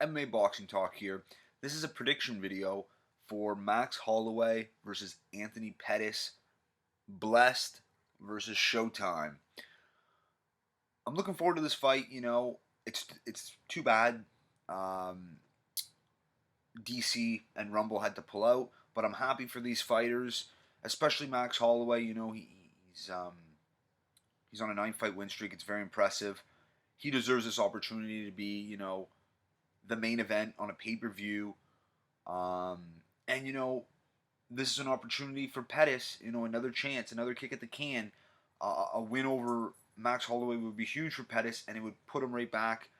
MMA Boxing Talk here. This is a prediction video for Max Holloway versus Anthony Pettis, Blessed versus Showtime. I'm looking forward to this fight. It's too bad DC and Rumble had to pull out, but I'm happy for these fighters, especially Max Holloway. He's on a 9-fight win streak. It's very impressive. He deserves this opportunity to be the main event on a pay-per-view. Um, and this is an opportunity for Pettis. Another chance, another kick at the can. A win over Max Holloway would be huge for Pettis, and it would put him right back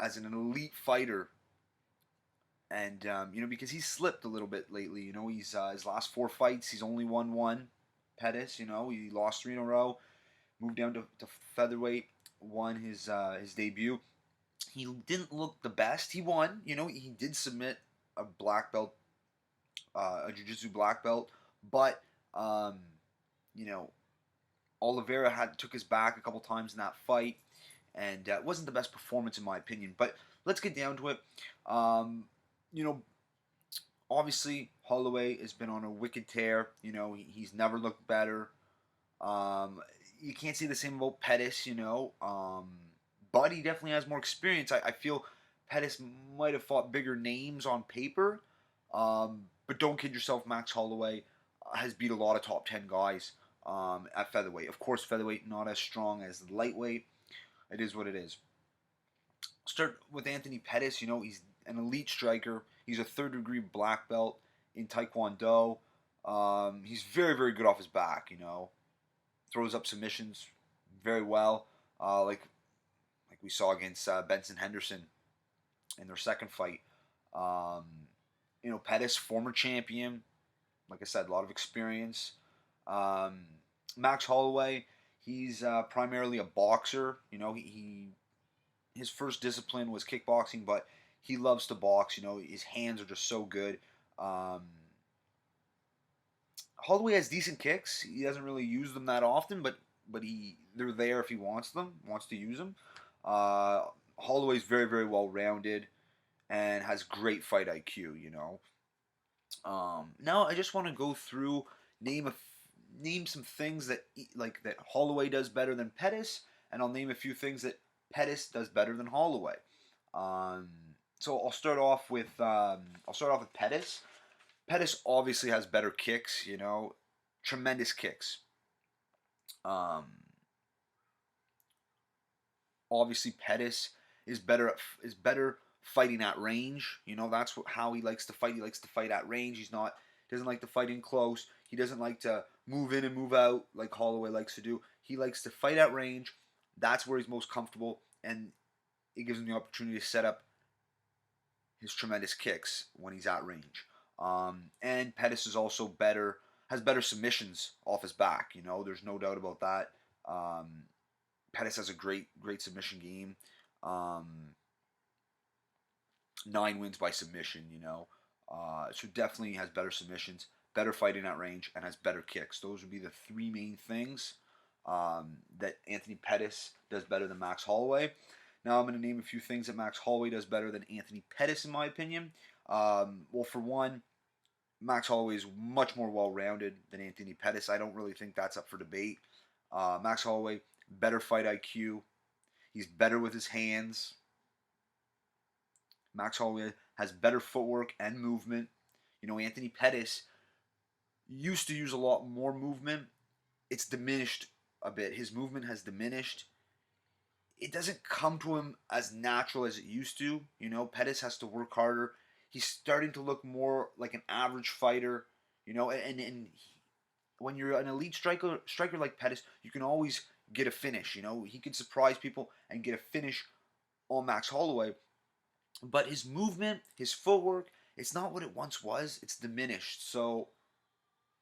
as an elite fighter. And because he's slipped a little bit lately. He's his last 4 fights, he's only won one. Pettis, he lost 3 in a row, moved down to featherweight, won his debut. He didn't look the best. He won. He did submit a black belt, a jiu-jitsu black belt, but Oliveira took his back a couple times in that fight, and it wasn't the best performance in my opinion. But let's get down to it. Obviously Holloway has been on a wicked tear. He's never looked better. You can't say the same about Pettis. But he definitely has more experience. I feel Pettis might have fought bigger names on paper, but don't kid yourself. Max Holloway has beat a lot of top 10 guys at featherweight. Of course, featherweight not as strong as lightweight. It is what it is. Start with Anthony Pettis. He's an elite striker. He's a third-degree black belt in Taekwondo. He's very, very good off his back. Throws up submissions very well. Like we saw against Benson Henderson in their second fight. Pettis, former champion. Like I said, a lot of experience. Max Holloway, he's primarily a boxer. His first discipline was kickboxing, but he loves to box. His hands are just so good. Holloway has decent kicks. He doesn't really use them that often, but they're there if he wants to use them. Holloway's very, very well rounded and has great fight IQ. Now I just want to go through name some things that Holloway does better than Pettis, and I'll name a few things that Pettis does better than Holloway. So I'll start off with Pettis. Pettis obviously has better kicks. Tremendous kicks. Obviously Pettis is better fighting at range. That's how he likes to fight. He likes to fight at range. Doesn't like to fight in close. He doesn't like to move in and move out like Holloway likes to do. He likes to fight at range. That's where he's most comfortable, and it gives him the opportunity to set up his tremendous kicks when he's at range. And Pettis is also has better submissions off his back. There's no doubt about that. Pettis has a great submission game. 9 wins by submission. So definitely has better submissions, better fighting at range, and has better kicks. Those would be the 3 main things that Anthony Pettis does better than Max Holloway. Now I'm going to name a few things that Max Holloway does better than Anthony Pettis, in my opinion. Well, for one, Max Holloway is much more well-rounded than Anthony Pettis. I don't really think that's up for debate. Max Holloway, better fight IQ. He's better with his hands. Max Holloway has better footwork and movement. Anthony Pettis used to use a lot more movement. It's diminished a bit. His movement has diminished. It doesn't come to him as natural as it used to. Pettis has to work harder. He's starting to look more like an average fighter. And when you're an elite striker like Pettis, you can always get a finish. He can surprise people and get a finish on Max Holloway. But his movement, his footwork, it's not what it once was. It's diminished. So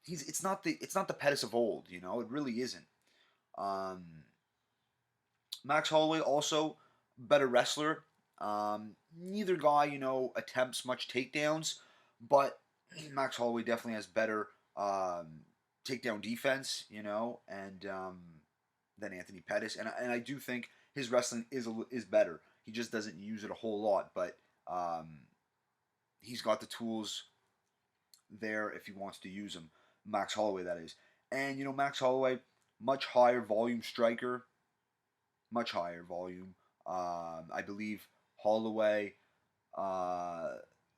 it's not the Pettis of old. It really isn't. Max Holloway also better wrestler. Neither guy attempts much takedowns, but Max Holloway definitely has better takedown defense. And than Anthony Pettis, and I do think his wrestling is better. He just doesn't use it a whole lot, but he's got the tools there if he wants to use them. Max Holloway, that is. And, Max Holloway, much higher volume striker, much higher volume. I believe Holloway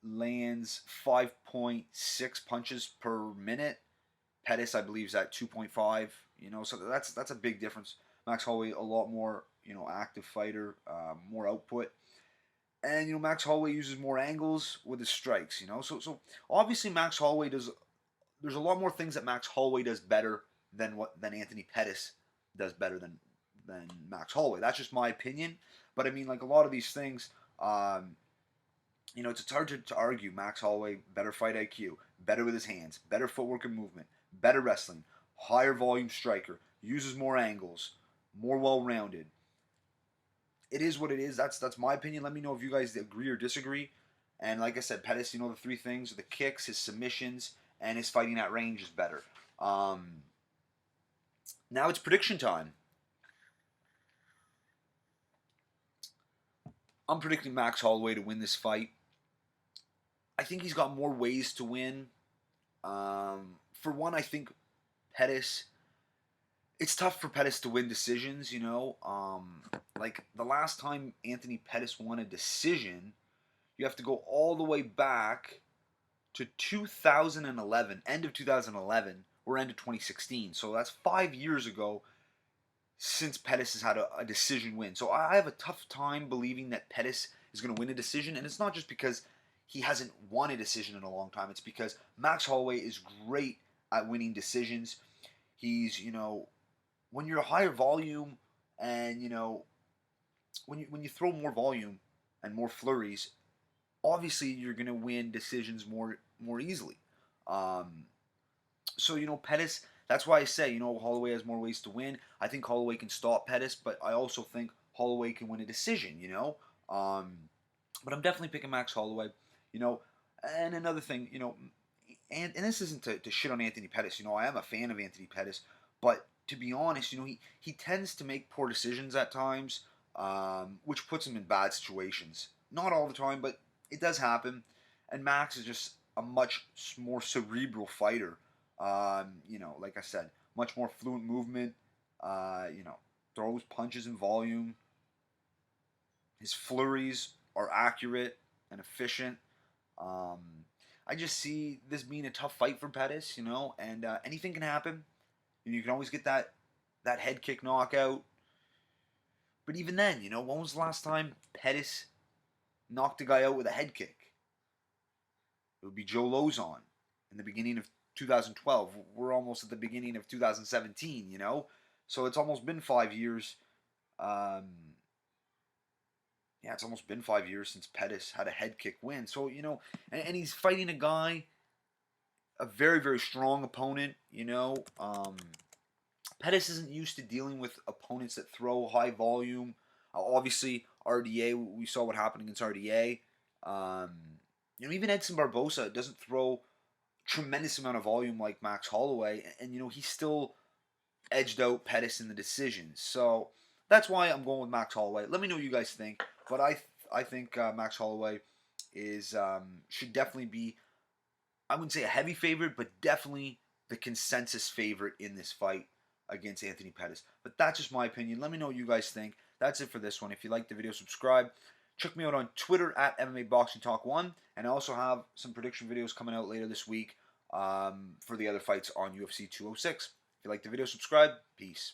lands 5.6 punches per minute. Pettis, I believe, is at 2.5. So that's a big difference. Max Holloway, a lot more, active fighter, more output. And, Max Holloway uses more angles with his strikes, So obviously Max Holloway does, there's a lot more things that Max Holloway does better than Anthony Pettis does better than Max Holloway. That's just my opinion. But I mean, like, a lot of these things, it's hard to argue. Max Holloway, better fight IQ, better with his hands, better footwork and movement, better wrestling, higher volume striker, uses more angles, more well-rounded. It is what it is. That's my opinion. Let me know if you guys agree or disagree. And like I said, Pettis, the three things: the kicks, his submissions, and his fighting at range is better. Now it's prediction time. I'm predicting Max Holloway to win this fight. I think he's got more ways to win. For one, I think Pettis, it's tough for Pettis to win decisions, Like, the last time Anthony Pettis won a decision, you have to go all the way back to 2011, end of 2011, or end of 2016. So that's 5 years ago since Pettis has had a decision win. So I have a tough time believing that Pettis is going to win a decision. And it's not just because he hasn't won a decision in a long time. It's because Max Holloway is great at winning decisions. He's, when you're a higher volume and, when you throw more volume and more flurries, obviously you're going to win decisions more easily. So, Pettis, that's why I say, Holloway has more ways to win. I think Holloway can stop Pettis, but I also think Holloway can win a decision, But I'm definitely picking Max Holloway, And another thing, and this isn't to shit on Anthony Pettis, I am a fan of Anthony Pettis, but to be honest, he tends to make poor decisions at times, which puts him in bad situations. Not all the time, but it does happen. And Max is just a much more cerebral fighter. Like I said, much more fluent movement. Throws punches in volume. His flurries are accurate and efficient. I just see this being a tough fight for Pettis, and anything can happen. You can always get that head kick knockout. But even then, when was the last time Pettis knocked a guy out with a head kick? It would be Joe Lozon in the beginning of 2012. We're almost at the beginning of 2017, So it's almost been 5 years. It's almost been 5 years since Pettis had a head kick win. So, and he's fighting a guy, a very, very strong opponent, Pettis isn't used to dealing with opponents that throw high volume. Obviously, RDA, we saw what happened against RDA. Even Edson Barbosa doesn't throw tremendous amount of volume like Max Holloway, and he still edged out Pettis in the decisions. So that's why I'm going with Max Holloway. Let me know what you guys think, but I think Max Holloway is should definitely be, I wouldn't say a heavy favorite, but definitely the consensus favorite in this fight against Anthony Pettis. But that's just my opinion. Let me know what you guys think. That's it for this one. If you liked the video, subscribe. Check me out on Twitter at MMA Boxing Talk 1. And I also have some prediction videos coming out later this week for the other fights on UFC 206. If you liked the video, subscribe. Peace.